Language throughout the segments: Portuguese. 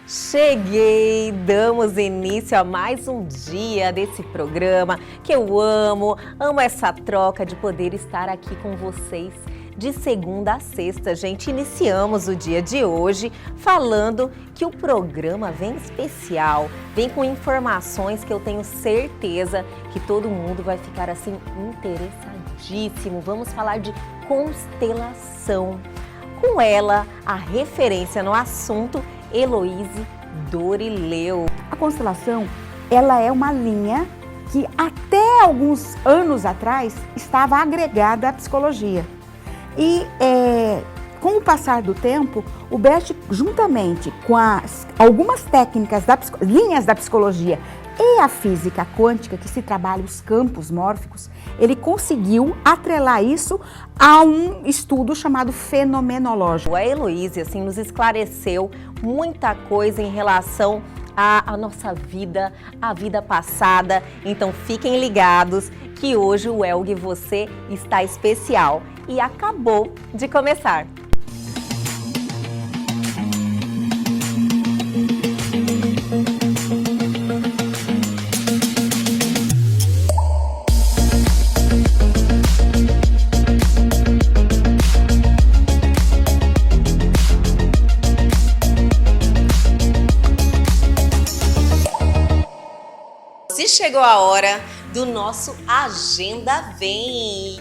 Cheguei! Damos início a mais um dia desse programa que eu amo essa troca de poder estar aqui com vocês de segunda a sexta. Gente, iniciamos o dia de hoje falando que o programa vem especial, vem com informações que eu tenho certeza que todo mundo vai ficar assim interessadíssimo. Vamos falar de constelação. Com ela, a referência no assunto, Heloíse Dorileu. A constelação, ela é uma linha que até alguns anos atrás estava agregada à psicologia. E com o passar do tempo, o Bert, juntamente com algumas técnicas, linhas da psicologia e a física quântica, que se trabalha os campos mórficos, ele conseguiu atrelar isso a um estudo chamado fenomenológico. A Heloíse, assim, nos esclareceu muita coisa em relação à nossa vida, à vida passada. Então fiquem ligados que hoje o Elg Você está especial e acabou de começar. Se chegou a hora do nosso Agenda Vem,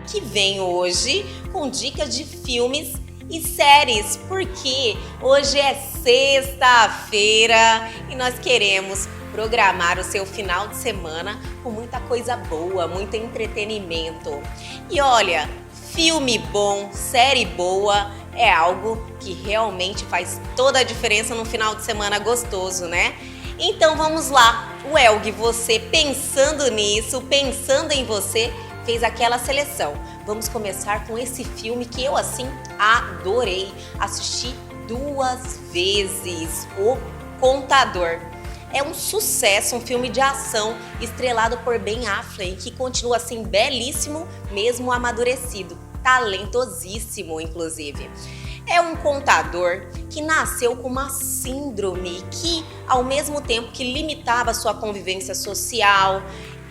que vem hoje com dicas de filmes e séries, porque hoje é sexta-feira e nós queremos programar o seu final de semana com muita coisa boa, muito entretenimento. E olha, filme bom, série boa, é algo que realmente faz toda a diferença no final de semana gostoso, né? Então vamos lá, o Elg Você, pensando nisso, pensando em você, fez aquela seleção. Vamos começar com esse filme que eu, assim, adorei. Assisti 2 vezes, O Contador. É um sucesso, um filme de ação estrelado por Ben Affleck, que continua assim belíssimo, mesmo amadurecido. Talentosíssimo, inclusive. É um contador que nasceu com uma síndrome que, ao mesmo tempo que limitava sua convivência social,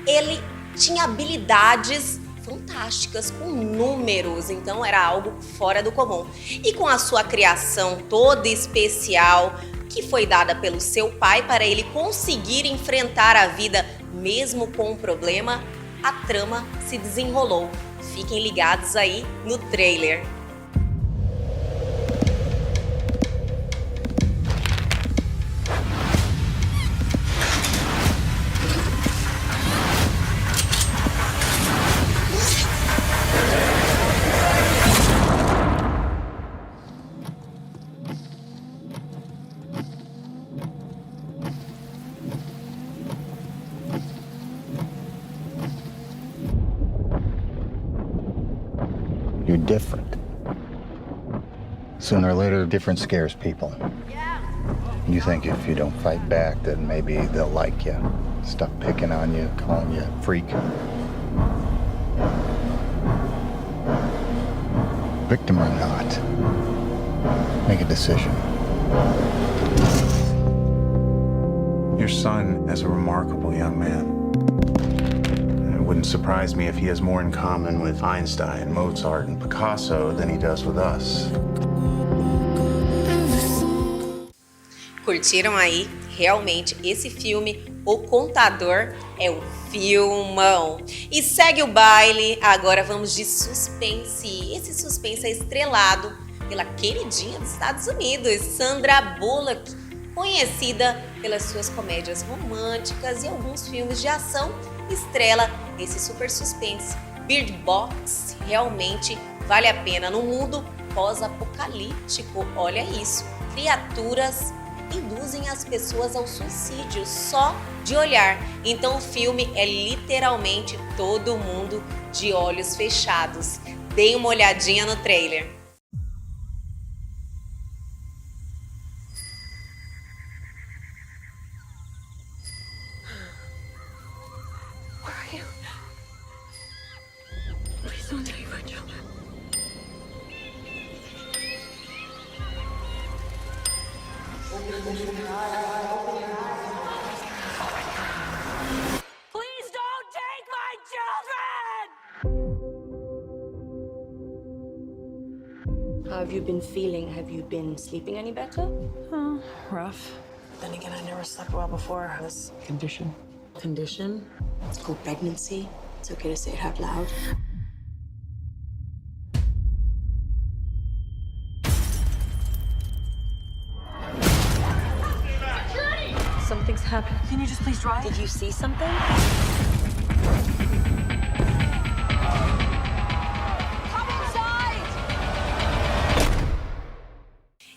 ele tinha habilidades fantásticas com números, então era algo fora do comum. E com a sua criação toda especial, que foi dada pelo seu pai para ele conseguir enfrentar a vida mesmo com um problema, a trama se desenrolou. Fiquem ligados aí no trailer. You're different. Sooner or later, difference scares people. You think if you don't fight back, then maybe they'll like you. Stop picking on you, calling you a freak. Victim or not, make a decision. Your son is a remarkable young man. It wouldn't surprise me if he has more in common with Einstein, Mozart, and Picasso than he does with us. Curtiram aí? Realmente, esse filme, O Contador, é um filmão. E segue o baile, agora vamos de suspense. Esse suspense é estrelado pela queridinha dos Estados Unidos, Sandra Bullock, conhecida pelas suas comédias românticas e alguns filmes de ação, estrela esse super suspense. Bird Box realmente vale a pena. No mundo pós-apocalíptico, olha isso, criaturas induzem as pessoas ao suicídio só de olhar. Então o filme é literalmente todo mundo de olhos fechados. Dê uma olhadinha no trailer. Please don't tell your friend Joe. Please don't take my children! How have you been feeling? Have you been sleeping any better? Rough. Then again, I never slept well before this condition. Condition? It's called pregnancy. It's okay to say it out loud. Something's happened. Can you just please drive? Did you see something?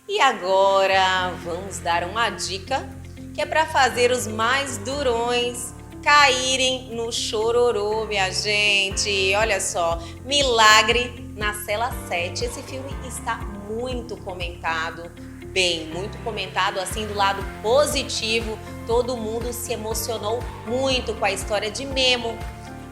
E agora vamos dar uma dica que é para fazer os mais durões caírem no chororô, minha gente. Olha só, Milagre na Cela 7. Esse filme está muito comentado, muito comentado, assim, do lado positivo. Todo mundo se emocionou muito com a história de Memo,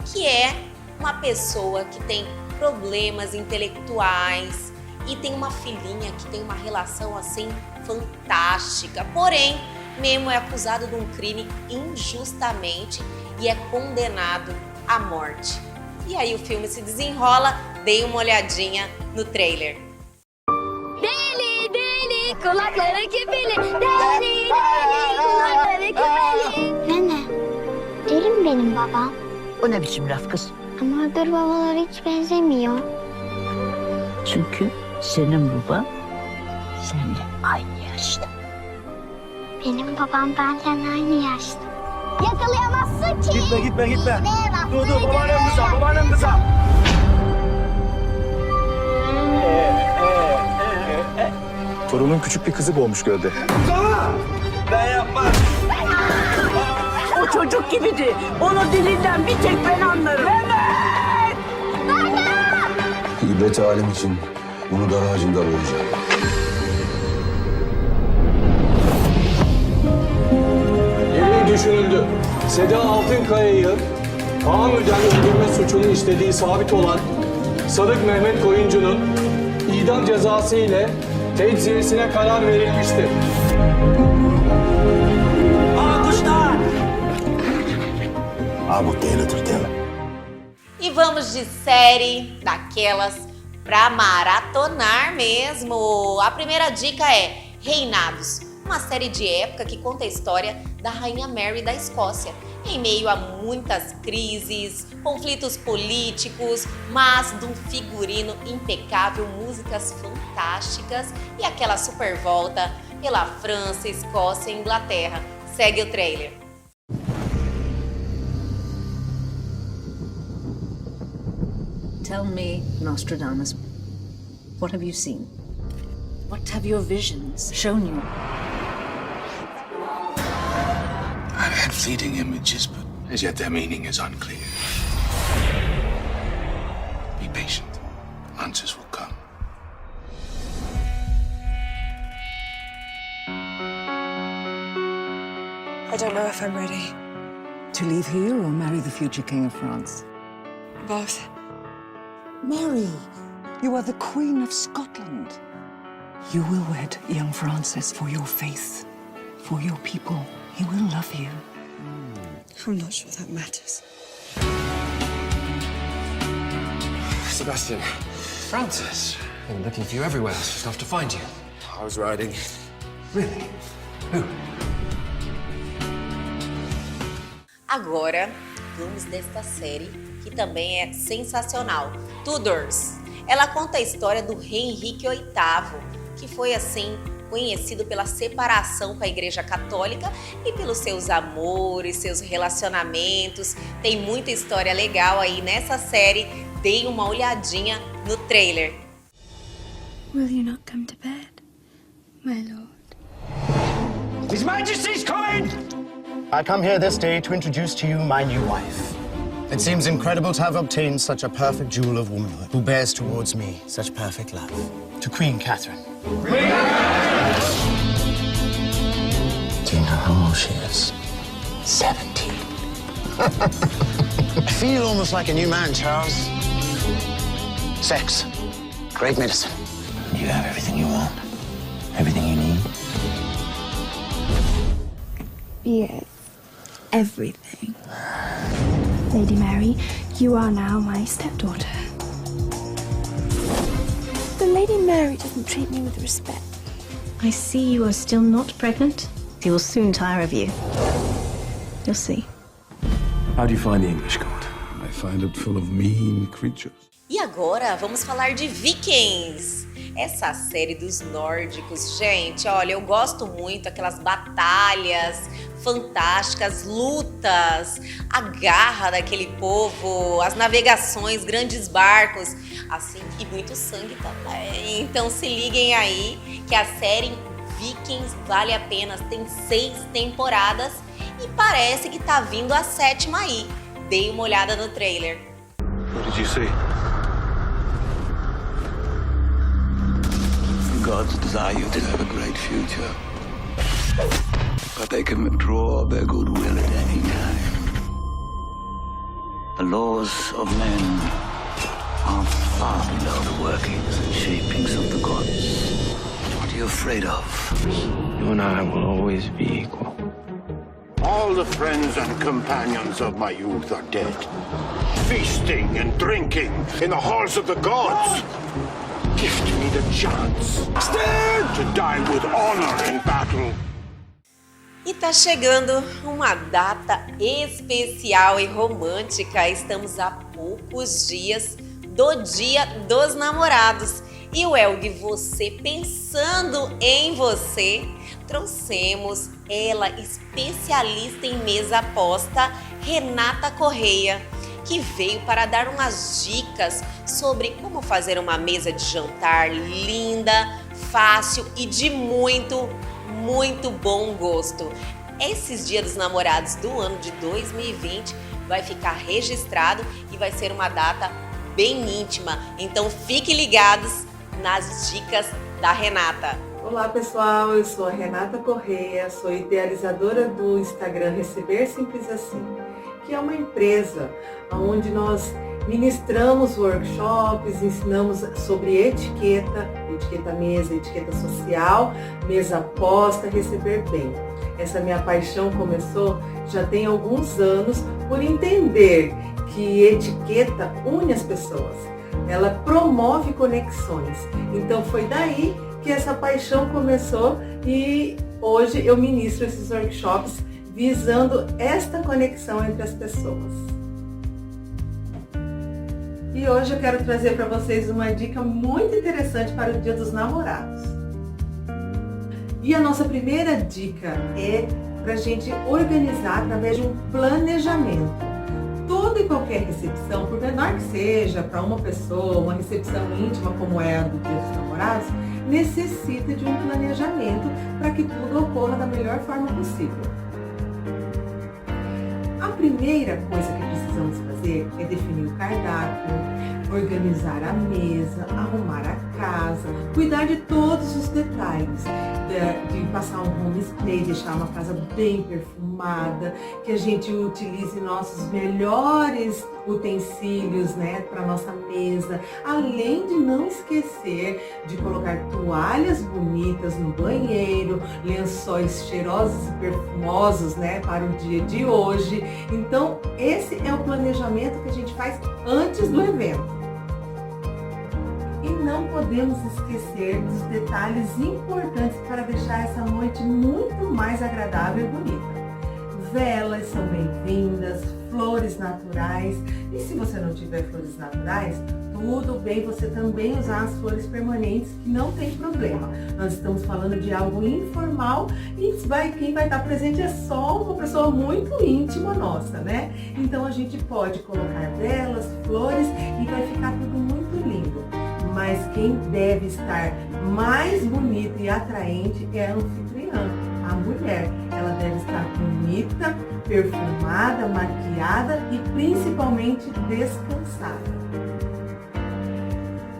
que é uma pessoa que tem problemas intelectuais e tem uma filhinha que tem uma relação assim fantástica. Porém, Memo é acusado de um crime injustamente e é condenado à morte. E aí o filme se desenrola. Dei uma olhadinha no trailer. Deli deli kulakları küpeli. Deli deli kulakları küpeli. Nene, deli mi benim babam? O ne biçim laf kız? Ama öbür babalar hiç benzemiyor. Çünkü senin baban seninle aynı yaşta. Benim babam benden aynı yaşta. Yakalayamazsın ki. Gitme. Dur babaannem kıza. Torunun küçük bir kızı boğmuş gölde. Ben yapmam. O çocuk gibiydi. Onun dilinden bir tek ben anlarım. İbret alem için bunu dar ağacında boyayacağım. Gereği düşünüldü. Seda Altınkaya'yı tahammüden öldürme suçunu işlediği sabit olan Sadık Mehmet Koyuncu'nun idam cezası ile tecziyesine karar verilmiştir. Alkışlar. Mutlu yılıdır değil mi? E vamos de série daquelas pra maratonar mesmo. A primeira dica é Reinados, uma série de época que conta a história da Rainha Mary da Escócia, em meio a muitas crises, conflitos políticos, mas de um figurino impecável, músicas fantásticas e aquela super volta pela França, Escócia e Inglaterra. Segue o trailer. Tell me, Nostradamus, what have you seen? What have your visions shown you? I've had fleeting images, but as yet their meaning is unclear. Be patient. Answers will come. I don't know if I'm ready. To leave here or marry the future King of France? Both. Mary, you are the Queen of Scotland. You will wed young Francis for your faith, for your people. He will love you. I'm not sure that matters. Sebastian. Francis. Been looking for you everywhere. Just off to find you. I was riding. Really? Who? Agora, vamos desta série que também é sensacional, Tudors. Ela conta a história do rei Henrique VIII, que foi assim conhecido pela separação com a Igreja Católica e pelos seus amores, seus relacionamentos. Tem muita história legal aí nessa série. Dei uma olhadinha no trailer. Will you not come to bed, my lord? His Majesty's coming! I come here this day to introduce to you my new wife. It seems incredible to have obtained such a perfect jewel of womanhood, who bears towards me such perfect love. To Queen Catherine. Do you know how old she is? 17. I feel almost like a new man, Charles. Sex. Great medicine. You have everything you want. Everything you need. Yes, everything. Lady Mary, you are now my stepdaughter. But Lady Mary doesn't treat me with respect. I see you are still not pregnant. He will soon tire of you. You'll see. How do you find the English court? I find it full of mean creatures. E agora vamos falar de Vikings. Essa série dos nórdicos, gente, olha, eu gosto muito, aquelas batalhas fantásticas, lutas, a garra daquele povo, as navegações, grandes barcos, assim, e muito sangue também. Então se liguem aí que a série Vikings vale a pena, tem 6 temporadas e parece que tá vindo a 7ª aí. Dei uma olhada no trailer. What did you see? The gods desire you to have a great future, but they can withdraw their goodwill at any time. The laws of men are far below the workings and shapings of the gods. What are you afraid of? You and I will always be equal. All the friends and companions of my youth are dead, feasting and drinking in the halls of the gods. Gift me the chance to die with honor in battle. E tá chegando uma data especial e romântica. Estamos a poucos dias do Dia dos Namorados. E o Elg, você pensando em você, trouxemos ela, especialista em mesa aposta, Renata Correia, que veio para dar umas dicas sobre como fazer uma mesa de jantar linda, fácil e de muito bom gosto. Esses Dias dos Namorados do ano de 2020 vai ficar registrado e vai ser uma data bem íntima. Então fiquem ligados nas dicas da Renata. Olá pessoal, eu sou a Renata Correia, sou idealizadora do Instagram Receber Simples Assim, que é uma empresa onde nós ministramos workshops, ensinamos sobre etiqueta mesa, etiqueta social, mesa aposta, receber bem. Essa minha paixão começou já tem alguns anos por entender que etiqueta une as pessoas, ela promove conexões. Então foi daí que essa paixão começou e hoje eu ministro esses workshops visando esta conexão entre as pessoas. E hoje eu quero trazer para vocês uma dica muito interessante para o Dia dos Namorados. E a nossa primeira dica é para a gente organizar através de um planejamento. Toda e qualquer recepção, por menor que seja, para uma pessoa, uma recepção íntima como é a do Dia dos Namorados, necessita de um planejamento para que tudo ocorra da melhor forma possível. A primeira coisa que precisamos fazer é definir o cardápio, organizar a mesa, arrumar a casa, cuidar de todos os detalhes, de passar um home spray, deixar uma casa bem perfumada, que a gente utilize nossos melhores utensílios, né, para nossa mesa, além de não esquecer de colocar toalhas bonitas no banheiro, lençóis cheirosos e perfumosos, né, para o dia de hoje. Então, esse é o planejamento que a gente faz antes do evento. E não podemos esquecer dos detalhes importantes para deixar essa noite muito mais agradável e bonita. Velas são bem-vindas, flores naturais. E se você não tiver flores naturais, tudo bem você também usar as flores permanentes, que não tem problema. Nós estamos falando de algo informal e quem vai estar presente é só uma pessoa muito íntima nossa, né? Então a gente pode colocar velas, flores e vai ficar tudo muito lindo. Mas quem deve estar mais bonita e atraente é a anfitriã, a mulher. Ela deve estar bonita, perfumada, maquiada e principalmente descansada.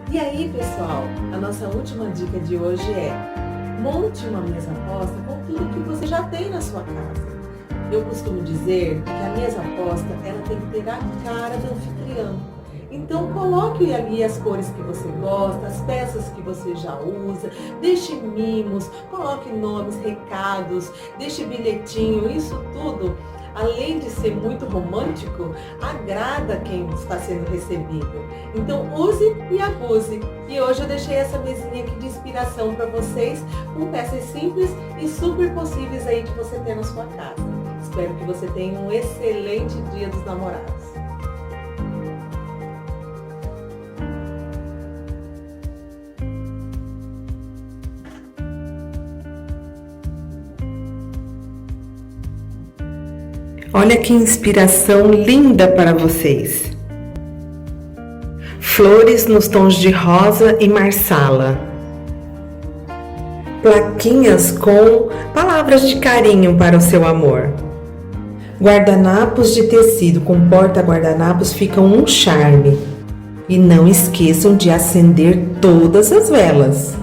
E aí, pessoal, a nossa última dica de hoje é: monte uma mesa aposta com tudo que você já tem na sua casa. Eu costumo dizer que a mesa aposta ela tem que ter a cara do anfitrião. Então coloque ali as cores que você gosta, as peças que você já usa, deixe mimos, coloque nomes, recados, deixe bilhetinho, isso tudo, além de ser muito romântico, agrada quem está sendo recebido. Então use e abuse. E hoje eu deixei essa mesinha aqui de inspiração para vocês, com peças simples e super possíveis aí de você ter na sua casa. Espero que você tenha um excelente Dia dos Namorados. Olha que inspiração linda para vocês. Flores nos tons de rosa e marsala. Plaquinhas com palavras de carinho para o seu amor. Guardanapos de tecido com porta-guardanapos ficam um charme. E não esqueçam de acender todas as velas.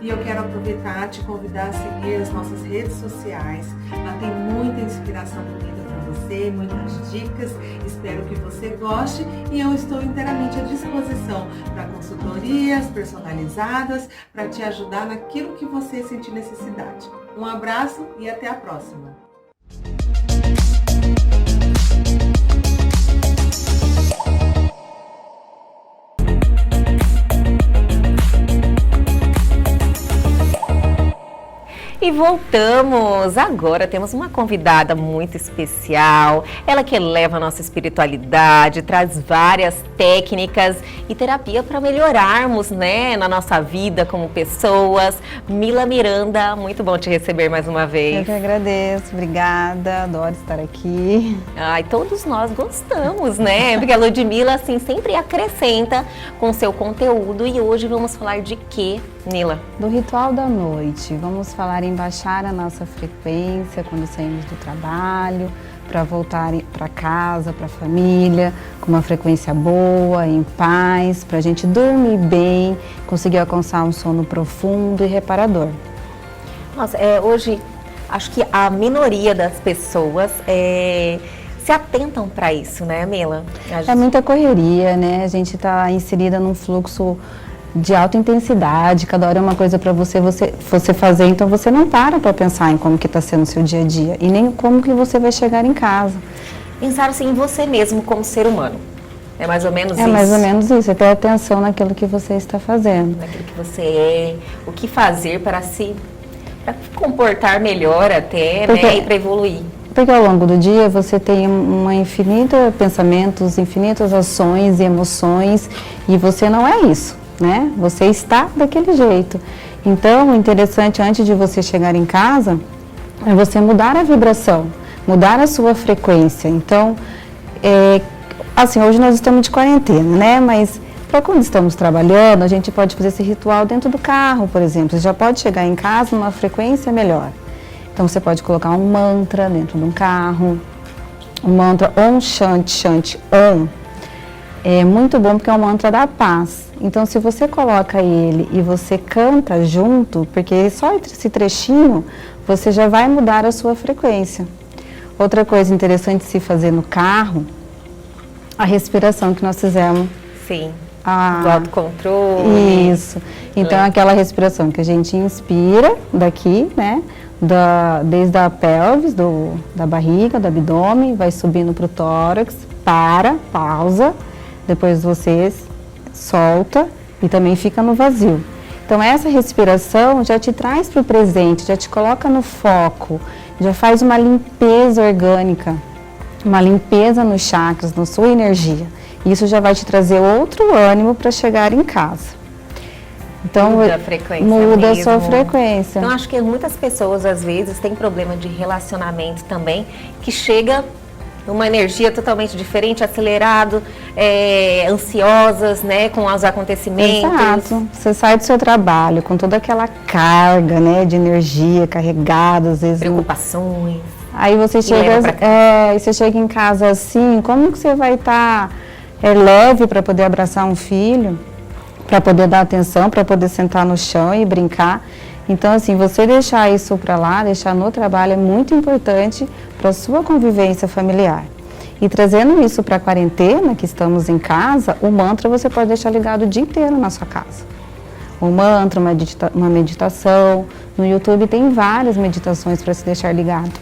E eu quero aproveitar e te convidar a seguir as nossas redes sociais. Lá tem muita inspiração bonita para você, muitas dicas. Espero que você goste e eu estou inteiramente à disposição para consultorias personalizadas, para te ajudar naquilo que você sentir necessidade. Um abraço e até a próxima! E voltamos! Agora temos uma convidada muito especial, ela que eleva a nossa espiritualidade, traz várias técnicas e terapia para melhorarmos, né, na nossa vida como pessoas. Mila Miranda, muito bom te receber mais uma vez. Eu que agradeço, obrigada, adoro estar aqui. Ai, todos nós gostamos, né? Porque a Ludmila, assim, sempre acrescenta com seu conteúdo. E hoje vamos falar de quê, Mila? Do ritual da noite. Vamos falar em baixar a nossa frequência quando saímos do trabalho, para voltar para casa, para a família, com uma frequência boa, em paz, para a gente dormir bem, conseguir alcançar um sono profundo e reparador. Nossa, hoje acho que a minoria das pessoas se atentam para isso, né, Mila? É muita correria, né? A gente está inserida num fluxo de alta intensidade, cada hora é uma coisa para você fazer, então você não para pensar em como que está sendo o seu dia a dia e nem como que você vai chegar em casa. Pensar assim em você mesmo como ser humano, é mais ou menos isso? É mais ou menos isso, é ter atenção naquilo que você está fazendo. Naquilo que você é, o que fazer para se comportar melhor até, né, e para evoluir. Porque ao longo do dia você tem uma infinita pensamentos, infinitas ações e emoções e você não é isso. Né? Você está daquele jeito. Então, o interessante antes de você chegar em casa é você mudar a vibração, mudar a sua frequência. Então, assim, hoje nós estamos de quarentena, né? Mas para quando estamos trabalhando, a gente pode fazer esse ritual dentro do carro, por exemplo. Você já pode chegar em casa numa frequência melhor. Então, você pode colocar um mantra dentro de um carro, um mantra Om Shanti Shanti Om. É muito bom porque é um mantra da paz. Então, se você coloca ele e você canta junto, porque só esse trechinho, você já vai mudar a sua frequência. Outra coisa interessante de se fazer no carro, a respiração que nós fizemos. Sim, do autocontrole. Isso. Então, aquela respiração que a gente inspira daqui, né? Desde a pelvis, da barriga, do abdômen, vai subindo para o tórax, pausa. Depois você solta e também fica no vazio. Então essa respiração já te traz para o presente, já te coloca no foco, já faz uma limpeza orgânica, uma limpeza nos chakras, na sua energia. Isso já vai te trazer outro ânimo para chegar em casa. Então muda a frequência muda a sua frequência. Então acho que muitas pessoas às vezes têm problema de relacionamento também, que chega uma energia totalmente diferente, acelerado, ansiosas, né, com os acontecimentos. Exato. Você sai do seu trabalho com toda aquela carga, né, de energia carregada, às vezes preocupações. Aí você chega em casa assim, como que você vai estar leve para poder abraçar um filho, para poder dar atenção, para poder sentar no chão e brincar? Então, assim, você deixar isso para lá, deixar no trabalho é muito importante para a sua convivência familiar. E trazendo isso para a quarentena, que estamos em casa, o mantra você pode deixar ligado o dia inteiro na sua casa. O mantra, uma meditação. No YouTube tem várias meditações para se deixar ligado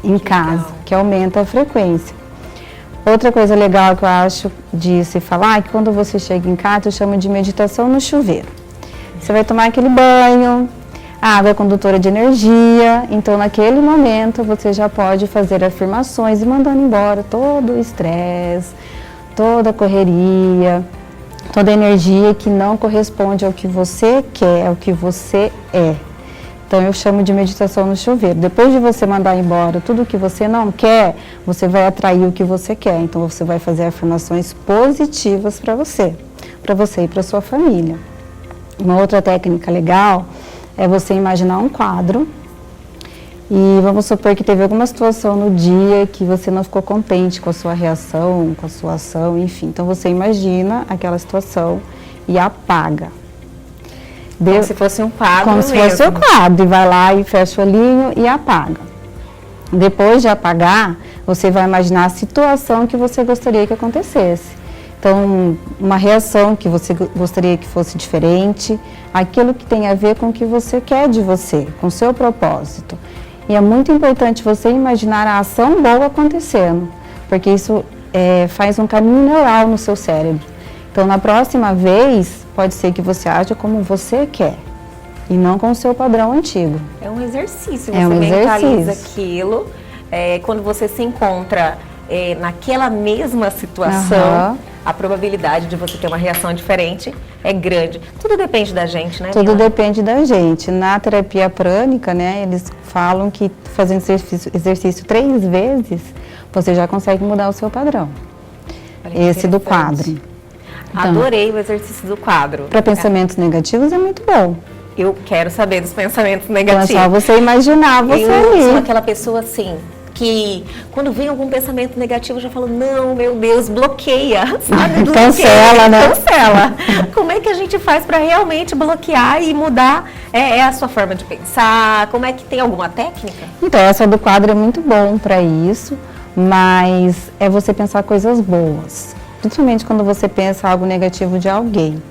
em casa, que aumenta a frequência. Outra coisa legal que eu acho de se falar é que quando você chega em casa, eu chamo de meditação no chuveiro. Você vai tomar aquele banho, a água é condutora de energia, então naquele momento você já pode fazer afirmações e mandando embora todo o estresse, toda a correria, toda a energia que não corresponde ao que você quer, ao que você é. Então eu chamo de meditação no chuveiro. Depois de você mandar embora tudo o que você não quer, você vai atrair o que você quer. Então você vai fazer afirmações positivas para você e para sua família. Uma outra técnica legal é você imaginar um quadro e vamos supor que teve alguma situação no dia que você não ficou contente com a sua reação, com a sua ação, enfim. Então você imagina aquela situação e apaga. Como se fosse um quadro Como se fosse um quadro, e vai lá e fecha o olhinho e apaga. Depois de apagar, você vai imaginar a situação que você gostaria que acontecesse. Então, uma reação que você gostaria que fosse diferente, aquilo que tem a ver com o que você quer de você, com o seu propósito. E é muito importante você imaginar a ação boa acontecendo, porque isso faz um caminho neural no seu cérebro. Então, na próxima vez, pode ser que você aja como você quer e não com o seu padrão antigo. É um exercício, É você um mentaliza exercício. aquilo. Quando você se encontra naquela mesma situação, a probabilidade de você ter uma reação diferente é grande. Tudo depende da gente, né? Tudo depende da gente. Na terapia prânica, né, eles falam que fazendo exercício 3 vezes, você já consegue mudar o seu padrão. Esse do quadro. Então, adorei o exercício do quadro. Para pensamentos negativos é muito bom. Eu quero saber dos pensamentos negativos. Então é só você imaginar você eu ali. sou aquela pessoa assim, que quando vem algum pensamento negativo, eu já falo, não, meu Deus, bloqueia, sabe? Cancela, né? Cancela. Como é que a gente faz para realmente bloquear e mudar a sua forma de pensar? Como é que tem alguma técnica? Então, essa do quadro é muito bom para isso, mas é você pensar coisas boas. Principalmente quando você pensa algo negativo de alguém.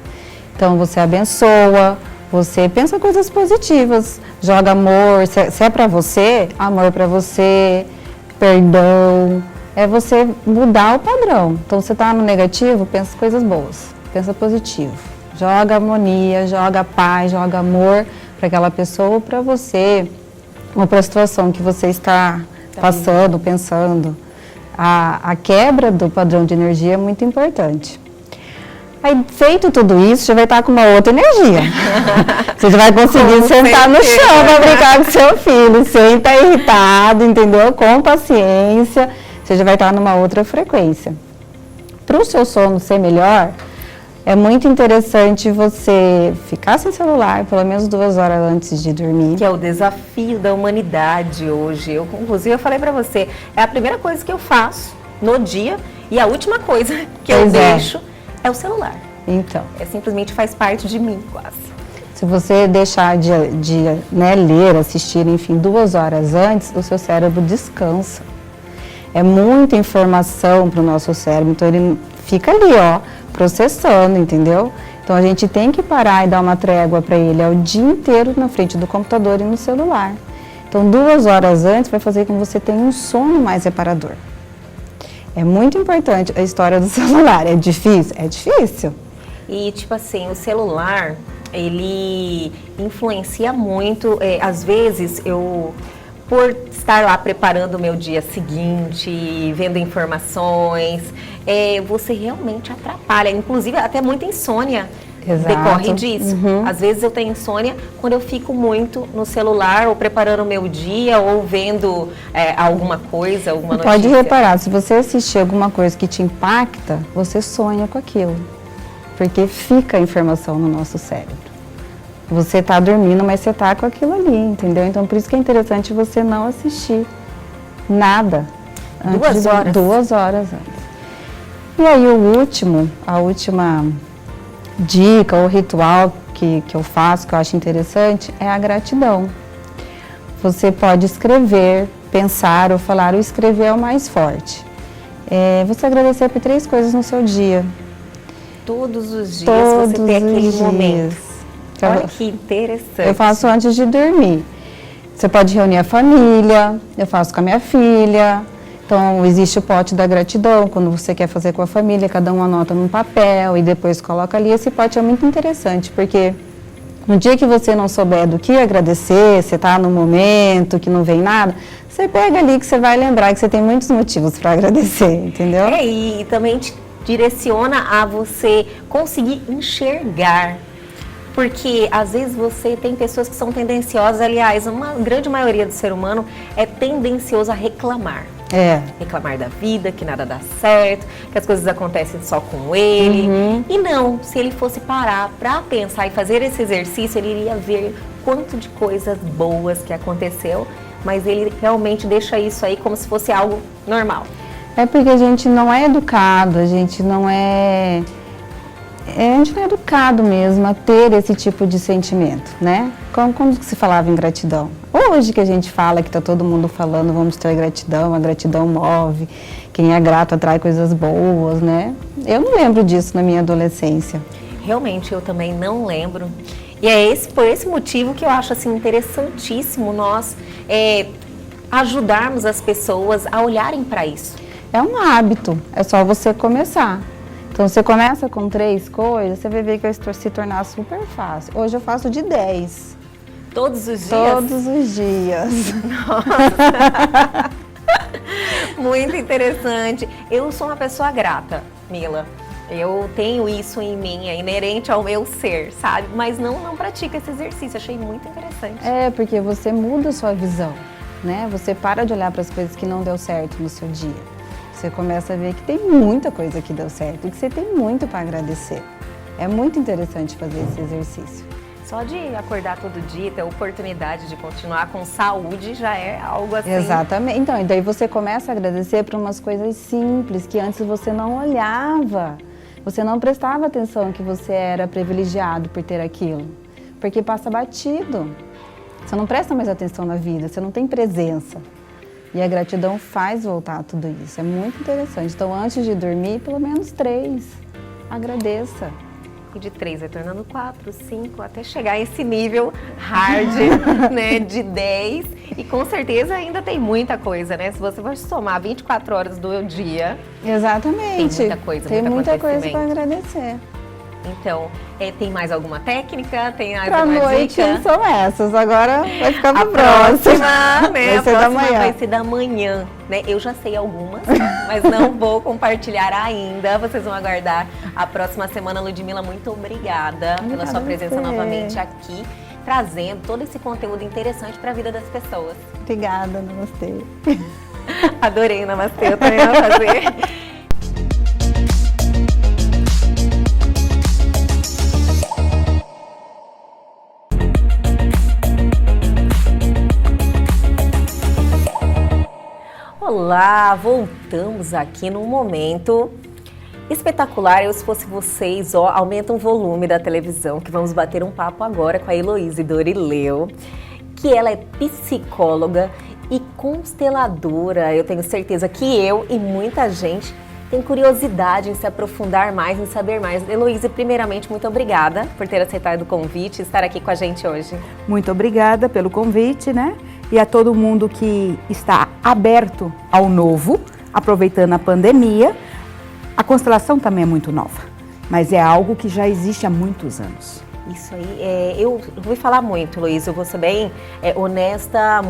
Então, você abençoa, você pensa coisas positivas, joga amor, se é para você, amor para você, perdão, é você mudar o padrão. Então, você está no negativo, pensa coisas boas, pensa positivo, joga harmonia, joga paz, joga amor para aquela pessoa ou para você, ou para a situação que você está passando, pensando. A quebra do padrão de energia é muito importante. Aí, feito tudo isso, você vai estar com uma outra energia. Você já vai conseguir sentar no chão para brincar com seu filho, sem estar irritado, entendeu? Com paciência, você já vai estar numa outra frequência. Para o seu sono ser melhor, é muito interessante você ficar sem celular pelo menos 2 horas antes de dormir. Que é o desafio da humanidade hoje. Inclusive, eu falei para você, é a primeira coisa que eu faço no dia e a última coisa que eu deixo é o celular. Então. Simplesmente faz parte de mim, quase. Se você deixar de ler, assistir, enfim, 2 horas antes, o seu cérebro descansa. É muita informação para o nosso cérebro, então ele fica ali, processando, entendeu? Então a gente tem que parar e dar uma trégua para ele o dia inteiro na frente do computador e no celular. Então 2 horas antes vai fazer com que você tenha um sono mais reparador. É muito importante a história do celular. É difícil? É difícil. E tipo assim, o celular, ele influencia muito. Às vezes por estar lá preparando o meu dia seguinte, vendo informações, você realmente atrapalha. Inclusive, até muita insônia decorre disso. Às vezes eu tenho insônia quando eu fico muito no celular, ou preparando o meu dia, ou vendo alguma coisa, alguma notícia. Pode reparar, se você assistir alguma coisa que te impacta, você sonha com aquilo. Porque fica a informação no nosso cérebro. Você está dormindo, mas você está com aquilo ali, entendeu? Então, por isso que é interessante você não assistir nada. 2 horas? 2 horas antes. E aí, a última dica ou ritual que eu faço, que eu acho interessante, é a gratidão. Você pode escrever, pensar ou falar. O escrever é o mais forte. Você agradecer por 3 coisas no seu dia. Todos os dias você tem aquele momento. Olha que interessante. Eu faço antes de dormir. Você pode reunir a família, eu faço com a minha filha. Então, existe o pote da gratidão, quando você quer fazer com a família, cada um anota num papel e depois coloca ali. Esse pote é muito interessante, porque no dia que você não souber do que agradecer, você está no momento que não vem nada, você pega ali que você vai lembrar que você tem muitos motivos para agradecer, entendeu? E também te direciona a você conseguir enxergar. Porque às vezes você tem pessoas que são tendenciosas, aliás, uma grande maioria do ser humano é tendencioso a reclamar. Reclamar da vida, que nada dá certo, que as coisas acontecem só com ele. E não, se ele fosse parar para pensar e fazer esse exercício, ele iria ver quanto de coisas boas que aconteceu, mas ele realmente deixa isso aí como se fosse algo normal. É porque a gente não é educado, a gente não é educado mesmo a ter esse tipo de sentimento, né? Como se falava em gratidão? Hoje que a gente fala, que tá todo mundo falando, vamos ter gratidão, a gratidão move, quem é grato atrai coisas boas, né? Eu não lembro disso na minha adolescência. Realmente, eu também não lembro. E é por esse motivo que eu acho assim, interessantíssimo nós ajudarmos as pessoas a olharem para isso. É um hábito, é só você começar. Então, você começa com 3 coisas, você vai ver que vai se tornar super fácil. Hoje eu faço de 10. Todos os dias? Todos os dias. Nossa! Muito interessante. Eu sou uma pessoa grata, Mila. Eu tenho isso em mim, é inerente ao meu ser, sabe? Mas não pratico esse exercício, achei muito interessante. Porque você muda a sua visão, né? Você para de olhar para as coisas que não deu certo no seu dia. Você começa a ver que tem muita coisa que deu certo e que você tem muito para agradecer. É muito interessante fazer esse exercício. Só de acordar todo dia, ter a oportunidade de continuar com saúde, já é algo assim. Exatamente. Então, e daí você começa a agradecer por umas coisas simples que antes você não olhava. Você não prestava atenção que você era privilegiado por ter aquilo. Porque passa batido. Você não presta mais atenção na vida, você não tem presença. E a gratidão faz voltar tudo isso. É muito interessante. Então, antes de dormir, pelo menos 3. Agradeça. E de 3 vai tornando 4, 5, até chegar a esse nível hard, né, de 10. E com certeza ainda tem muita coisa, né? Se você for somar 24 horas do dia... Exatamente. Tem muita coisa, tem muita coisa para agradecer. Então, tem mais alguma técnica? Tem mais pra alguma noite dica? São essas, agora vai ficar pro próximo. Né? Vai ser da manhã. Vai ser da manhã, né? Eu já sei algumas, mas não vou compartilhar ainda. Vocês vão aguardar a próxima semana. Ludmila, muito obrigada pela sua presença novamente aqui, trazendo todo esse conteúdo interessante para a vida das pessoas. Obrigada, namastê. Adorei o namastê, eu também vou fazer. Olá, voltamos aqui num momento espetacular. Eu, se fosse vocês, aumenta o volume da televisão, que vamos bater um papo agora com a Heloíse Dorileu, que ela é psicóloga e consteladora. Eu tenho certeza que eu e muita gente tem curiosidade em se aprofundar mais, em saber mais. Heloíse, primeiramente, muito obrigada por ter aceitado o convite e estar aqui com a gente hoje. Muito obrigada pelo convite, né? E a todo mundo que está aberto ao novo, aproveitando a pandemia. A constelação também é muito nova, mas é algo que já existe há muitos anos. Isso aí, eu vou falar muito, Heloíse, eu vou ser bem honesta,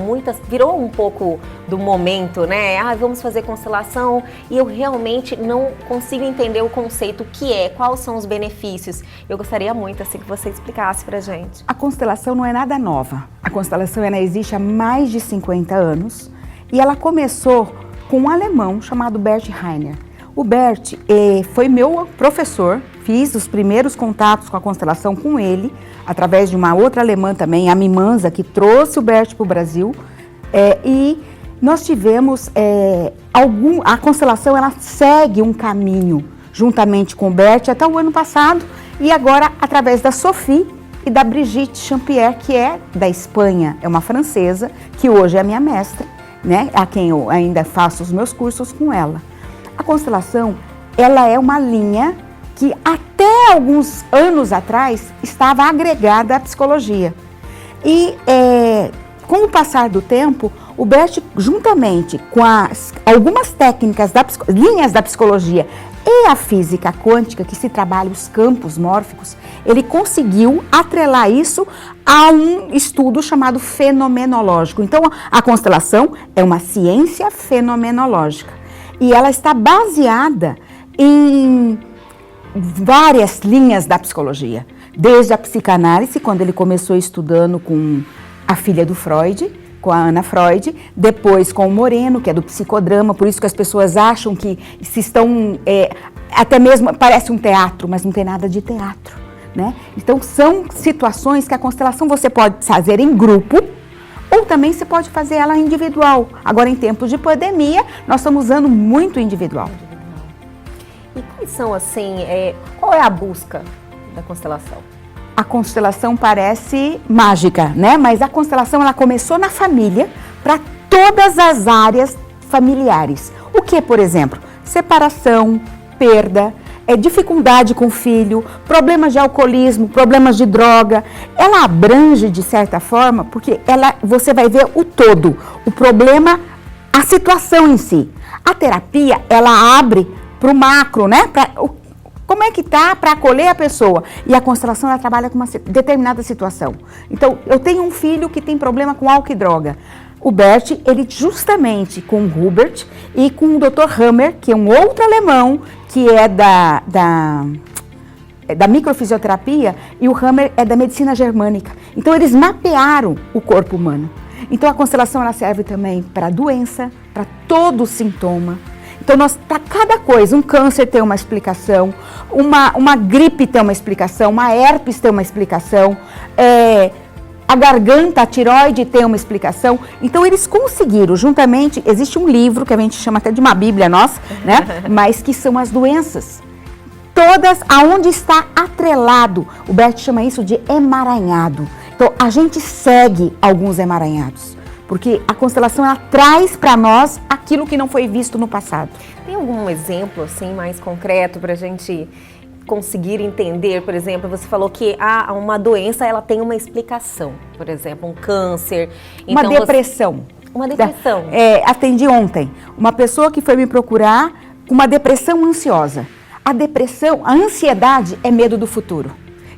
virou um pouco do momento, né? Vamos fazer constelação e eu realmente não consigo entender o conceito, o que é, quais são os benefícios. Eu gostaria muito assim que você explicasse pra gente. A constelação não é nada nova. A constelação ela existe há mais de 50 anos e ela começou com um alemão chamado Bert Hellinger. O Bert foi meu professor, fiz os primeiros contatos com a constelação com ele, através de uma outra alemã também, a Mimanza, que trouxe o Bert para o Brasil. E nós tivemos a constelação, ela segue um caminho juntamente com o Bert até o ano passado e agora através da Sophie e da Brigitte Champier, que é da Espanha, é uma francesa, que hoje é a minha mestra, né? A quem eu ainda faço os meus cursos com ela. A constelação, ela é uma linha que até alguns anos atrás estava agregada à psicologia. E com o passar do tempo, o Bert, juntamente com algumas técnicas, linhas da psicologia e a física quântica, que se trabalha os campos mórficos, ele conseguiu atrelar isso a um estudo chamado fenomenológico. Então, a constelação é uma ciência fenomenológica e ela está baseada em várias linhas da psicologia, desde a psicanálise, quando ele começou estudando com a filha do Freud, com a Ana Freud, depois com o Moreno, que é do psicodrama, por isso que as pessoas acham que se estão, até mesmo parece um teatro, mas não tem nada de teatro, né? Então são situações que a constelação você pode fazer em grupo, ou também você pode fazer ela individual. Agora, em tempos de pandemia, nós estamos usando muito individual. E quais são, assim, qual é a busca da constelação? A constelação parece mágica, né? Mas a constelação, ela começou na família, para todas as áreas familiares. O que, por exemplo? Separação, perda, dificuldade com o filho, problemas de alcoolismo, problemas de droga. Ela abrange, de certa forma, porque você vai ver o todo, o problema, a situação em si. A terapia, ela abre para o macro, né? Como é que tá para acolher a pessoa? E a constelação, ela trabalha com uma determinada situação. Então, eu tenho um filho que tem problema com álcool e droga. O Bert, ele justamente com o Hubert e com o Dr. Hammer, que é um outro alemão, que é da microfisioterapia, e o Hammer é da medicina germânica. Então, eles mapearam o corpo humano. Então, a constelação, ela serve também para doença, para todo sintoma. Então, para cada coisa, um câncer tem uma explicação, uma gripe tem uma explicação, uma herpes tem uma explicação, a garganta, a tireoide tem uma explicação. Então, eles conseguiram, juntamente, existe um livro que a gente chama até de uma bíblia nossa, né? Mas que são as doenças. Todas, aonde está atrelado, o Bert chama isso de emaranhado. Então, a gente segue alguns emaranhados. Porque a constelação, ela traz para nós aquilo que não foi visto no passado. Tem algum exemplo assim mais concreto para a gente conseguir entender? Por exemplo, você falou que uma doença, ela tem uma explicação. Por exemplo, um câncer. Uma depressão. Uma depressão. Atendi ontem uma pessoa que foi me procurar com uma depressão ansiosa. A depressão, a ansiedade é medo do futuro.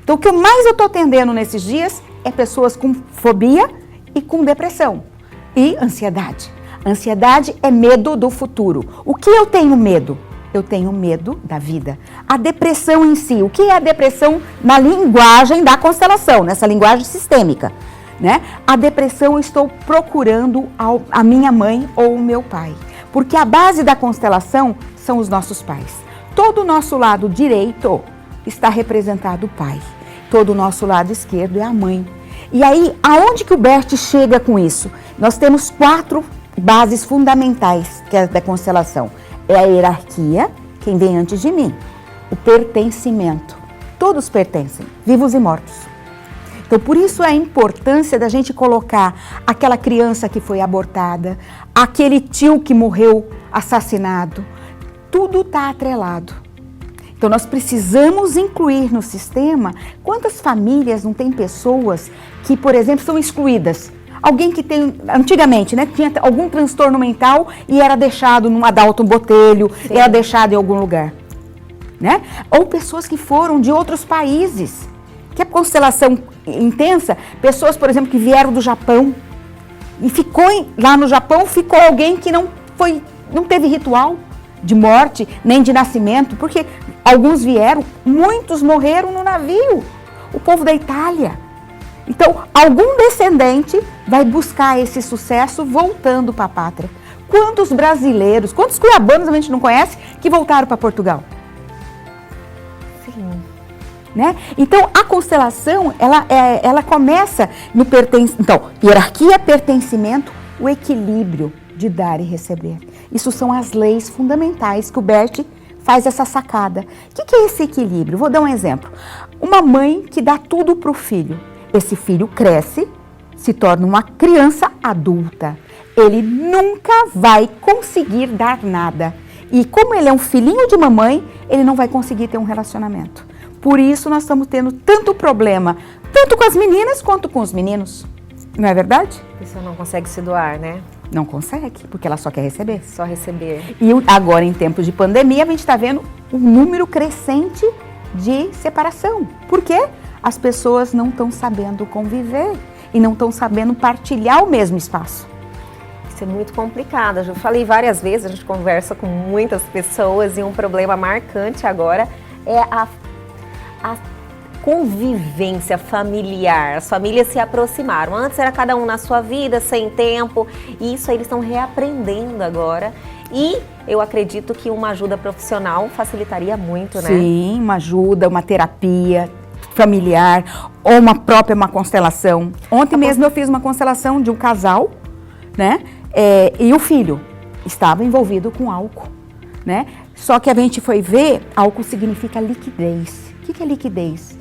Então, o que mais eu estou atendendo nesses dias é pessoas com fobia e com depressão. E ansiedade. Ansiedade é medo do futuro. O que eu tenho medo? Eu tenho medo da vida. A depressão em si. O que é a depressão na linguagem da constelação, nessa linguagem sistêmica? Né? A depressão, eu estou procurando a minha mãe ou o meu pai. Porque a base da constelação são os nossos pais. Todo o nosso lado direito está representado o pai. Todo o nosso lado esquerdo é a mãe. E aí, aonde que o Bert chega com isso? Nós temos 4 bases fundamentais que é da constelação. É a hierarquia, quem vem antes de mim. O pertencimento. Todos pertencem, vivos e mortos. Então, por isso a importância da gente colocar aquela criança que foi abortada, aquele tio que morreu assassinado. Tudo está atrelado. Então, nós precisamos incluir no sistema. Quantas famílias não tem pessoas que, por exemplo, são excluídas? Alguém que tem, antigamente, né, tinha algum transtorno mental e era deixado num Adalto Botelho, era deixado em algum lugar, né? Ou pessoas que foram de outros países, que a constelação intensa, pessoas, por exemplo, que vieram do Japão e lá no Japão ficou alguém que não teve ritual de morte, nem de nascimento, porque alguns vieram, muitos morreram no navio, o povo da Itália. Então, algum descendente vai buscar esse sucesso voltando para a pátria. Quantos brasileiros, quantos cuiabanos a gente não conhece que voltaram para Portugal? Sim. Né? Então, a constelação, ela começa no pertencimento. Então, hierarquia, pertencimento, o equilíbrio de dar e receber. Isso são as leis fundamentais que o Bert faz essa sacada. O que é esse equilíbrio? Vou dar um exemplo. Uma mãe que dá tudo para o filho. Esse filho cresce, se torna uma criança adulta. Ele nunca vai conseguir dar nada. E como ele é um filhinho de mamãe, ele não vai conseguir ter um relacionamento. Por isso nós estamos tendo tanto problema, tanto com as meninas quanto com os meninos. Não é verdade? A pessoa não consegue se doar, né? Não consegue, porque ela só quer receber. Só receber. E agora, em tempos de pandemia, a gente está vendo um número crescente de separação. Por quê? As pessoas não estão sabendo conviver e não estão sabendo partilhar o mesmo espaço. Isso é muito complicado. Eu já falei várias vezes, a gente conversa com muitas pessoas e um problema marcante agora é a convivência familiar. As famílias se aproximaram. Antes era cada um na sua vida, sem tempo. E isso aí eles estão reaprendendo agora. E eu acredito que uma ajuda profissional facilitaria muito, né? Sim, uma ajuda, uma terapia familiar ou uma constelação. Ontem mesmo eu fiz uma constelação de um casal, né? E o filho estava envolvido com álcool, né? Só que a gente foi ver, álcool significa liquidez. O que é liquidez?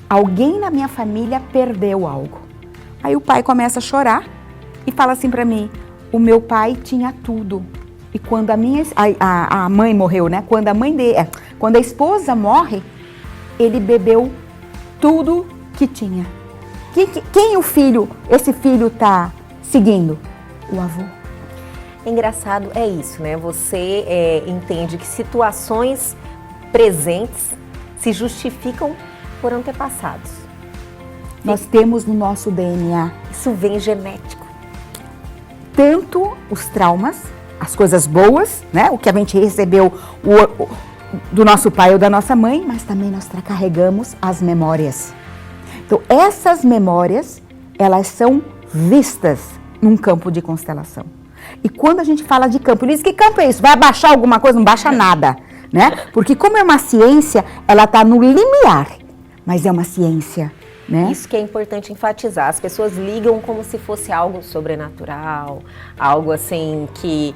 Alguém na minha família perdeu algo. Aí o pai começa a chorar e fala assim pra mim, o meu pai tinha tudo. E quando a mãe morreu, né? Quando a esposa morre, ele bebeu tudo que tinha. Quem esse filho tá seguindo? O avô. Engraçado é isso, né? Você entende que situações presentes se justificam por antepassados. Nós temos no nosso DNA. Isso vem genético. Tanto os traumas, as coisas boas, né? O que a gente recebeu do nosso pai ou da nossa mãe, mas também nós carregamos as memórias. Então, essas memórias, elas são vistas num campo de constelação. E quando a gente fala de campo, ele diz que campo é isso? Vai abaixar alguma coisa? Não baixa nada, né? Porque como é uma ciência, ela está no limiar, mas é uma ciência, né? Isso que é importante enfatizar. As pessoas ligam como se fosse algo sobrenatural, algo assim que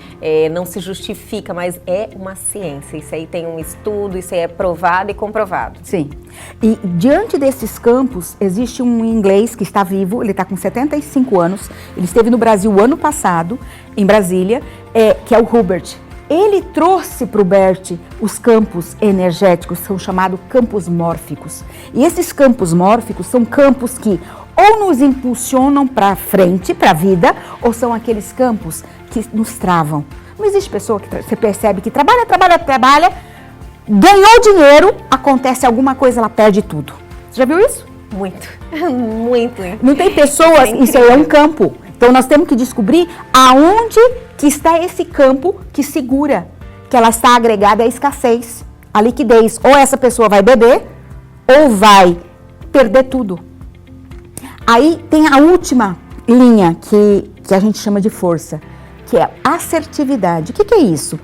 não se justifica, mas é uma ciência. Isso aí tem um estudo, isso aí é provado e comprovado. Sim. E diante desses campos, existe um inglês que está vivo, ele está com 75 anos, ele esteve no Brasil ano passado, em Brasília, que é o Hubert. Ele trouxe para o Bert os campos energéticos, são chamados campos mórficos. E esses campos mórficos são campos que ou nos impulsionam para frente, para a vida, ou são aqueles campos que nos travam. Não existe pessoa que você percebe que trabalha, ganhou dinheiro, acontece alguma coisa, ela perde tudo. Você já viu isso? Muito, muito. Não tem pessoas, isso aí é um campo. Então nós temos que descobrir aonde que está esse campo que segura, que ela está agregada à escassez, à liquidez. Ou essa pessoa vai beber, ou vai perder tudo. Aí tem a última linha que a gente chama de força, que é assertividade. O que é isso?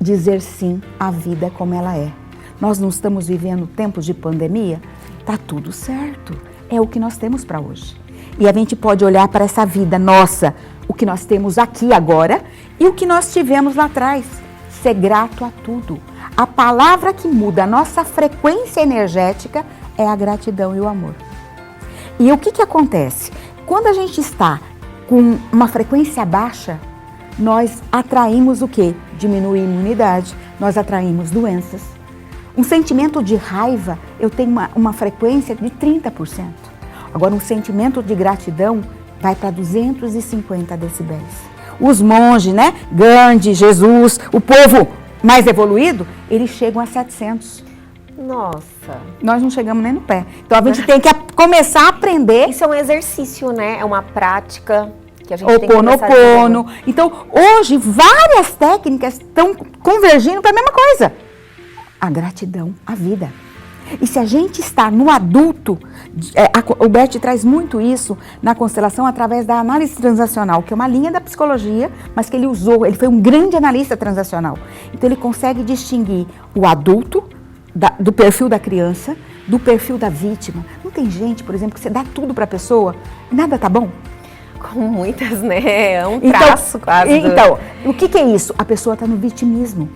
Dizer sim à vida como ela é. Nós não estamos vivendo tempos de pandemia? Tá tudo certo. É o que nós temos para hoje. E a gente pode olhar para essa vida nossa, o que nós temos aqui agora e o que nós tivemos lá atrás. Ser grato a tudo. A palavra que muda a nossa frequência energética é a gratidão e o amor. E o que acontece? Quando a gente está com uma frequência baixa, nós atraímos o quê? Diminui a imunidade, nós atraímos doenças. Um sentimento de raiva, eu tenho uma frequência de 30%. Agora, um sentimento de gratidão vai para 250 decibéis. Os monges, né? Gandhi, Jesus, o povo mais evoluído, eles chegam a 700. Nossa. Nós não chegamos nem no pé. Então, a gente tem que começar a aprender. Isso é um exercício, né? É uma prática que a gente tem que começar a Ho'oponopono. Então, hoje, várias técnicas estão convergindo para a mesma coisa. A gratidão, a vida. E se a gente está no adulto, o Bert traz muito isso na constelação através da análise transacional, que é uma linha da psicologia, mas que ele usou, ele foi um grande analista transacional. Então ele consegue distinguir o adulto do perfil da criança, do perfil da vítima. Não tem gente, por exemplo, que você dá tudo para a pessoa e nada tá bom? Com muitas, né? É um traço quase. Então, o que é isso? A pessoa está no vitimismo.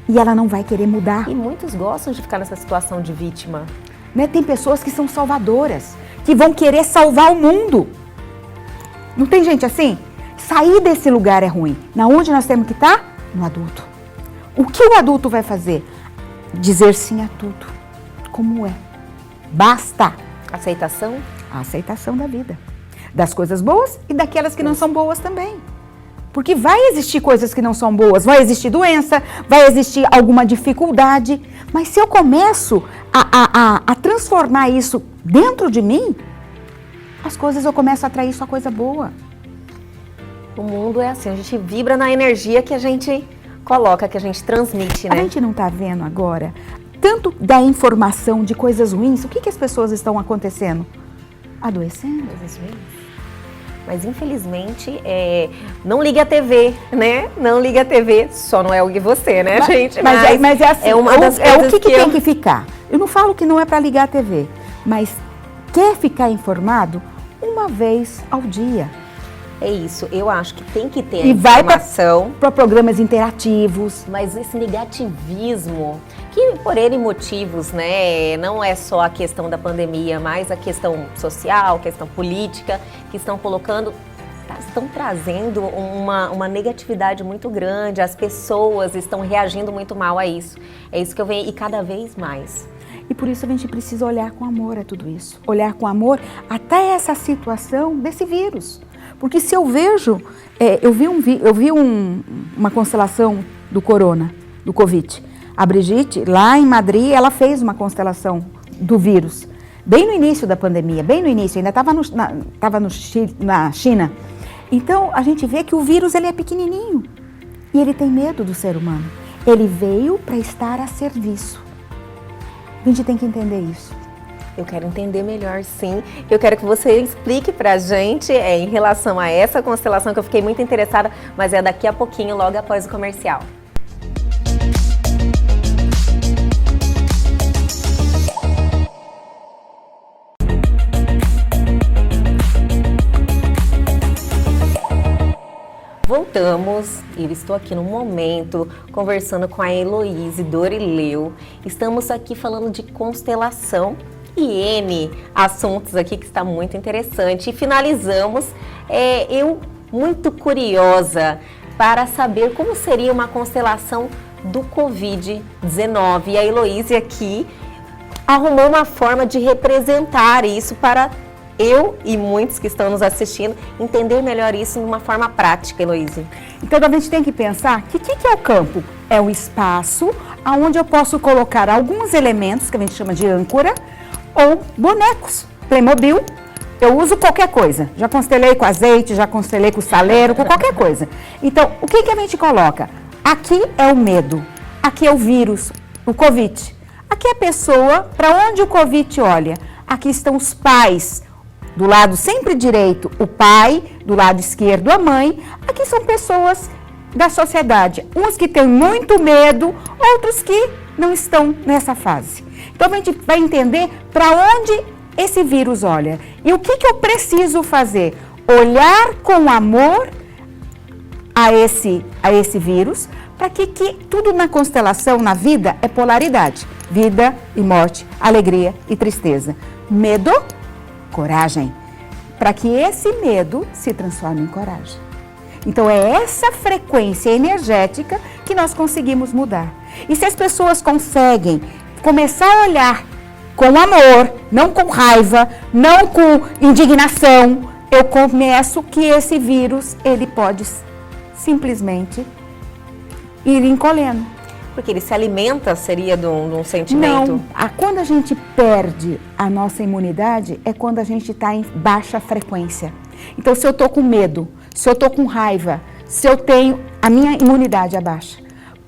E ela não vai querer mudar. E muitos gostam de ficar nessa situação de vítima. Né? Tem pessoas que são salvadoras, que vão querer salvar o mundo. Não tem gente assim? Sair desse lugar é ruim. Na onde nós temos que estar? No adulto. O que o adulto vai fazer? Dizer sim a tudo, como é. Basta. Aceitação? A aceitação da vida. Das coisas boas e daquelas que não são boas também. Porque vai existir coisas que não são boas, vai existir doença, vai existir alguma dificuldade. Mas se eu começo a transformar isso dentro de mim, as coisas eu começo a atrair só coisa boa. O mundo é assim, a gente vibra na energia que a gente coloca, que a gente transmite, né? A gente não está vendo agora tanto da informação de coisas ruins. O que as pessoas estão acontecendo? Adoecendo. Coisas ruins. Mas infelizmente, não liga a TV, né? Não liga a TV, só não é o que você, né, gente? Mas é assim, uma das o que tem que ficar? Eu não falo que não é para ligar a TV, mas quer ficar informado uma vez ao dia. É isso, eu acho que tem que ter e informação. Vai para programas interativos. Mas esse negativismo, que por N motivos, né, não é só a questão da pandemia, mas a questão social, a questão política, que estão trazendo uma negatividade muito grande, as pessoas estão reagindo muito mal a isso. É isso que eu vejo, e cada vez mais. E por isso a gente precisa olhar com amor a tudo isso. Olhar com amor até essa situação desse vírus. Porque se eu vejo, eu vi uma constelação do corona, do Covid. A Brigitte, lá em Madrid, ela fez uma constelação do vírus. Bem no início da pandemia, bem no início, ainda estava na China. Então, a gente vê que o vírus ele é pequenininho e ele tem medo do ser humano. Ele veio para estar a serviço. A gente tem que entender isso. Eu quero entender melhor, sim. Eu quero que você explique pra gente em relação a essa constelação, que eu fiquei muito interessada, mas é daqui a pouquinho, logo após o comercial. Voltamos, eu estou aqui no momento conversando com a Heloíse Dorileu. Estamos aqui falando de constelação e N assuntos aqui que está muito interessante. E finalizamos, eu muito curiosa para saber como seria uma constelação do Covid-19. E a Heloíse aqui arrumou uma forma de representar isso para eu e muitos que estão nos assistindo entender melhor isso de uma forma prática, Heloíse. Então a gente tem que pensar que o que é o campo? É um espaço onde eu posso colocar alguns elementos que a gente chama de âncora ou bonecos. Playmobil, eu uso qualquer coisa. Já constelei com azeite, já constelei com saleiro, com qualquer coisa. Então, o que a gente coloca? Aqui é o medo, aqui é o vírus, o Covid. Aqui é a pessoa, para onde o Covid olha? Aqui estão os pais. Do lado sempre direito, o pai, do lado esquerdo, a mãe. Aqui são pessoas da sociedade. Uns que têm muito medo, outros que não estão nessa fase. Então a gente vai entender para onde esse vírus olha. E o que eu preciso fazer? Olhar com amor a esse vírus, para que tudo na constelação, na vida, é polaridade. Vida e morte, alegria e tristeza. Medo, coragem, para que esse medo se transforme em coragem. Então é essa frequência energética que nós conseguimos mudar. E se as pessoas conseguem começar a olhar com amor, não com raiva, não com indignação, eu começo que esse vírus, ele pode simplesmente ir encolhendo. Porque ele se alimenta, seria de um sentimento? Não, quando a gente perde a nossa imunidade é quando a gente está em baixa frequência. Então, se eu estou com medo, se eu estou com raiva, se eu tenho a minha imunidade abaixa,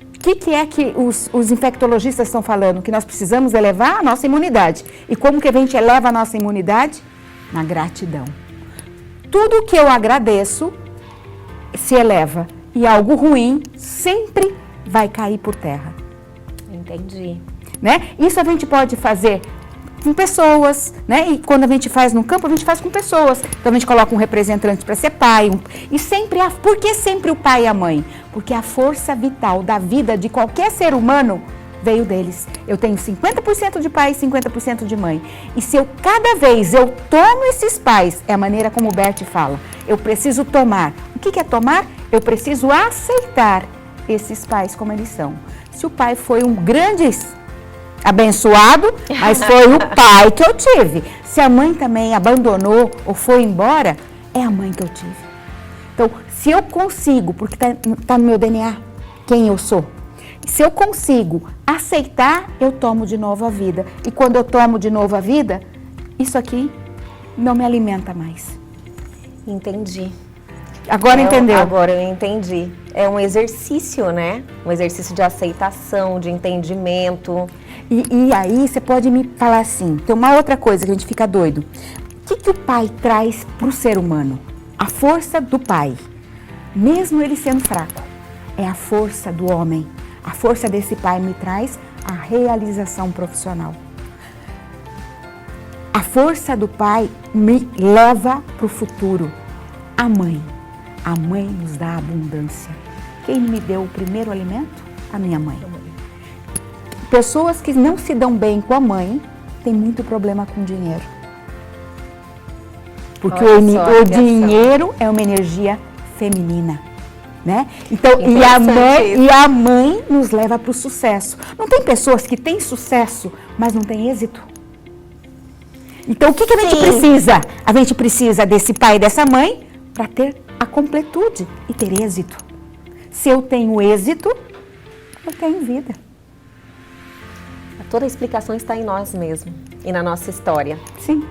o que é que os infectologistas estão falando? Que nós precisamos elevar a nossa imunidade. E como que a gente eleva a nossa imunidade? Na gratidão. Tudo que eu agradeço se eleva. E algo ruim sempre vai cair por terra. Entendi. Né? Isso a gente pode fazer com pessoas, né? E quando a gente faz no campo, a gente faz com pessoas. Então a gente coloca um representante para ser pai. E sempre, por que sempre o pai e a mãe? Porque a força vital da vida de qualquer ser humano veio deles. Eu tenho 50% de pai e 50% de mãe. E se eu cada vez eu tomo esses pais, é a maneira como o Bert fala, eu preciso tomar. O que é tomar? Eu preciso aceitar esses pais como eles são. Se o pai foi um grande abençoado, mas foi o pai que eu tive. Se a mãe também abandonou ou foi embora, é a mãe que eu tive. Então, se eu consigo, porque tá no meu DNA, quem eu sou, se eu consigo aceitar, eu tomo de novo a vida. E quando eu tomo de novo a vida, isso aqui não me alimenta mais. Entendi. Agora entendeu? Agora eu entendi. É um exercício, né? Um exercício de aceitação, de entendimento. E aí você pode me falar assim, tem uma outra coisa que a gente fica doido. O que o pai traz para o ser humano? A força do pai, mesmo ele sendo fraco, é a força do homem. A força desse pai me traz a realização profissional. A força do pai me leva para o futuro. A mãe nos dá abundância. Quem me deu o primeiro alimento? A minha mãe. Pessoas que não se dão bem com a mãe têm muito problema com dinheiro. Porque o dinheiro é uma energia feminina, né? Então, e a mãe nos leva para o sucesso. Não tem pessoas que têm sucesso, mas não têm êxito? Então, o que a gente precisa? A gente precisa desse pai e dessa mãe para ter a completude e ter êxito. Se eu tenho êxito, eu tenho vida. Toda a explicação está em nós mesmos e na nossa história. Sim.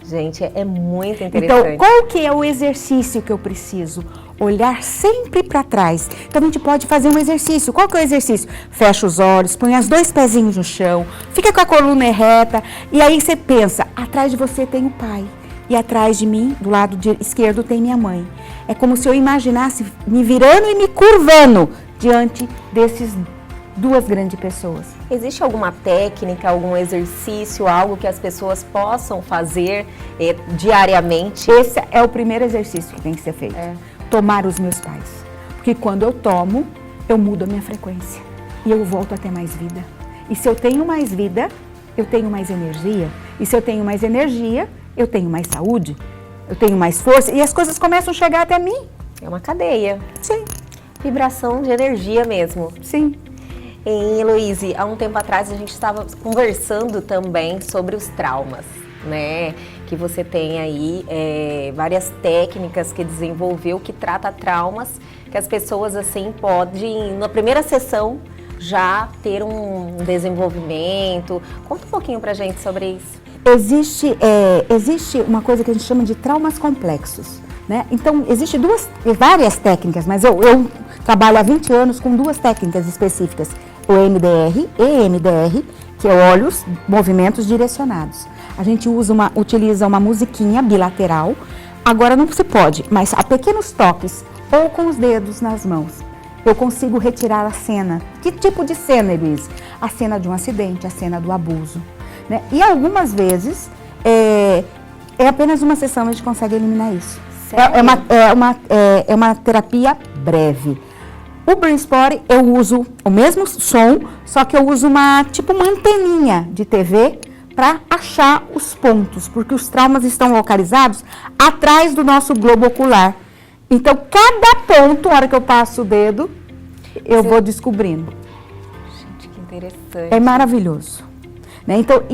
Gente, é muito interessante. Então, qual que é o exercício que eu preciso? Olhar sempre para trás. Então, a gente pode fazer um exercício. Qual que é o exercício? Fecha os olhos, põe os 2 pezinhos no chão, fica com a coluna reta e aí você pensa, atrás de você tem o pai e atrás de mim, do lado esquerdo, tem minha mãe. É como se eu imaginasse me virando e me curvando diante desses 2 grandes pessoas. Existe alguma técnica, algum exercício, algo que as pessoas possam fazer diariamente? Esse é o primeiro exercício que tem que ser feito. Tomar os meus pais. Porque quando eu tomo, eu mudo a minha frequência. E eu volto a ter mais vida. E se eu tenho mais vida, eu tenho mais energia. E se eu tenho mais energia, eu tenho mais saúde. Eu tenho mais força. E as coisas começam a chegar até mim. É uma cadeia. Sim. Vibração de energia mesmo. Sim. E, Heloíse, há um tempo atrás a gente estava conversando também sobre os traumas, né? Que você tem aí várias técnicas que desenvolveu que trata traumas, que as pessoas assim podem, na primeira sessão, já ter um desenvolvimento. Conta um pouquinho pra gente sobre isso. Existe uma coisa que a gente chama de traumas complexos, né? Então, existem várias técnicas, mas eu trabalho há 20 anos com 2 técnicas específicas. O EMDR, que é olhos, movimentos direcionados. A gente utiliza uma musiquinha bilateral. Agora não se pode, mas a pequenos toques ou com os dedos nas mãos, eu consigo retirar a cena. Que tipo de cena, Elis? A cena de um acidente, a cena do abuso, né? E algumas vezes é apenas uma sessão, a gente consegue eliminar isso. É uma terapia breve. O Brainsport, eu uso o mesmo som, só que eu uso uma anteninha de TV para achar os pontos, porque os traumas estão localizados atrás do nosso globo ocular. Então, cada ponto, na hora que eu passo o dedo, eu vou descobrindo. Gente, que interessante. É maravilhoso. Né? Então,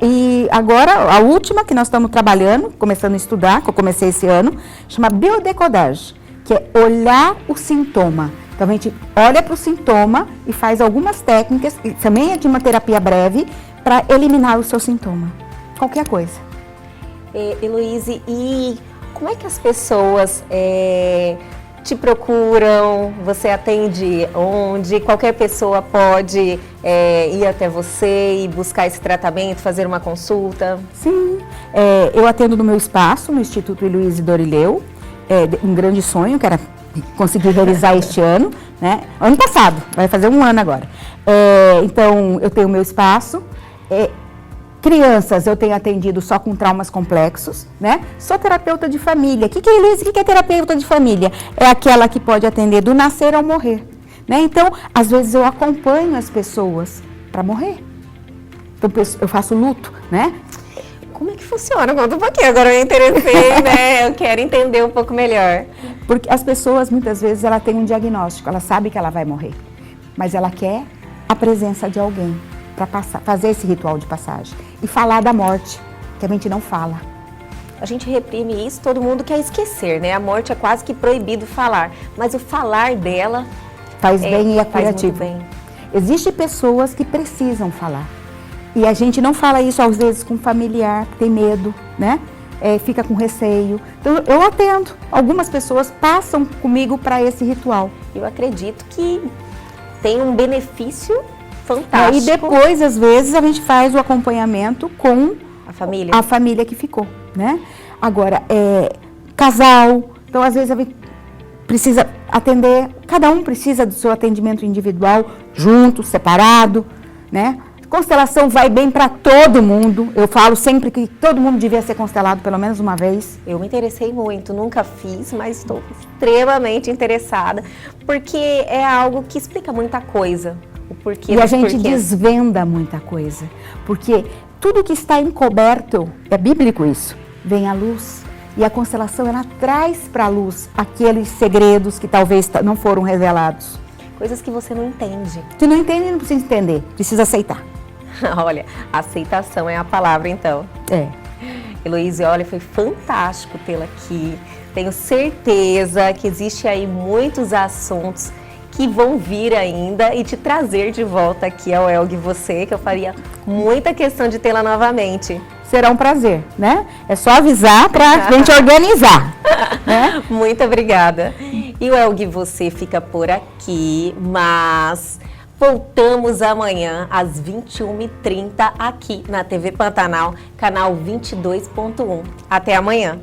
e agora, a última que nós estamos trabalhando, começando a estudar, que eu comecei esse ano, chama biodecodagem, que é olhar o sintoma. Então, a gente olha para o sintoma e faz algumas técnicas, e também é de uma terapia breve, para eliminar o seu sintoma. Qualquer coisa. Heloíse, e como é que as pessoas te procuram? Você atende onde? Qualquer pessoa pode ir até você e buscar esse tratamento, fazer uma consulta? Sim, eu atendo no meu espaço, no Instituto Heloíse Dorileu. Um grande sonho, que era conseguir realizar este ano, né? Ano passado, vai fazer 1 ano agora. Então, eu tenho o meu espaço. Crianças, eu tenho atendido só com traumas complexos, né? Sou terapeuta de família. O que é, Elise? O que é terapeuta de família? É aquela que pode atender do nascer ao morrer, né? Então, às vezes eu acompanho as pessoas para morrer. Então, eu faço luto, né? Como é que funciona? Conta um pouquinho, agora eu me interessei, né? Eu quero entender um pouco melhor. Porque as pessoas, muitas vezes, ela tem um diagnóstico, ela sabe que ela vai morrer, mas ela quer a presença de alguém para fazer esse ritual de passagem e falar da morte, que a gente não fala. A gente reprime isso, todo mundo quer esquecer, né? A morte é quase que proibido falar, mas o falar dela faz bem e é curativo. Faz muito bem. Existem pessoas que precisam falar. E a gente não fala isso às vezes com familiar, que tem medo, né? Fica com receio. Então eu atendo. Algumas pessoas passam comigo para esse ritual. Eu acredito que tem um benefício fantástico. E depois, às vezes, a gente faz o acompanhamento com a família que ficou, né? Agora, casal. Então, às vezes, a gente precisa atender. Cada um precisa do seu atendimento individual, junto, separado, né? Constelação vai bem para todo mundo. Eu falo sempre que todo mundo devia ser constelado pelo menos uma vez. Eu me interessei muito, nunca fiz, mas estou extremamente interessada, porque é algo que explica muita coisa. O porquê. E a gente desvenda muita coisa, porque tudo que está encoberto, é bíblico isso, vem à luz. E a constelação, ela traz para a luz aqueles segredos que talvez não foram revelados. Coisas que você não entende. Que não entende, não precisa entender, precisa aceitar. Olha, aceitação é a palavra, então. Heloíse, olha, foi fantástico tê-la aqui. Tenho certeza que existe aí muitos assuntos que vão vir ainda e te trazer de volta aqui ao Elgue Você, que eu faria muita questão de tê-la novamente. Será um prazer, né? É só avisar para a gente organizar. Né? Muito obrigada. E o Elgue Você fica por aqui, mas voltamos amanhã às 21h30 aqui na TV Pantanal, canal 22.1. Até amanhã.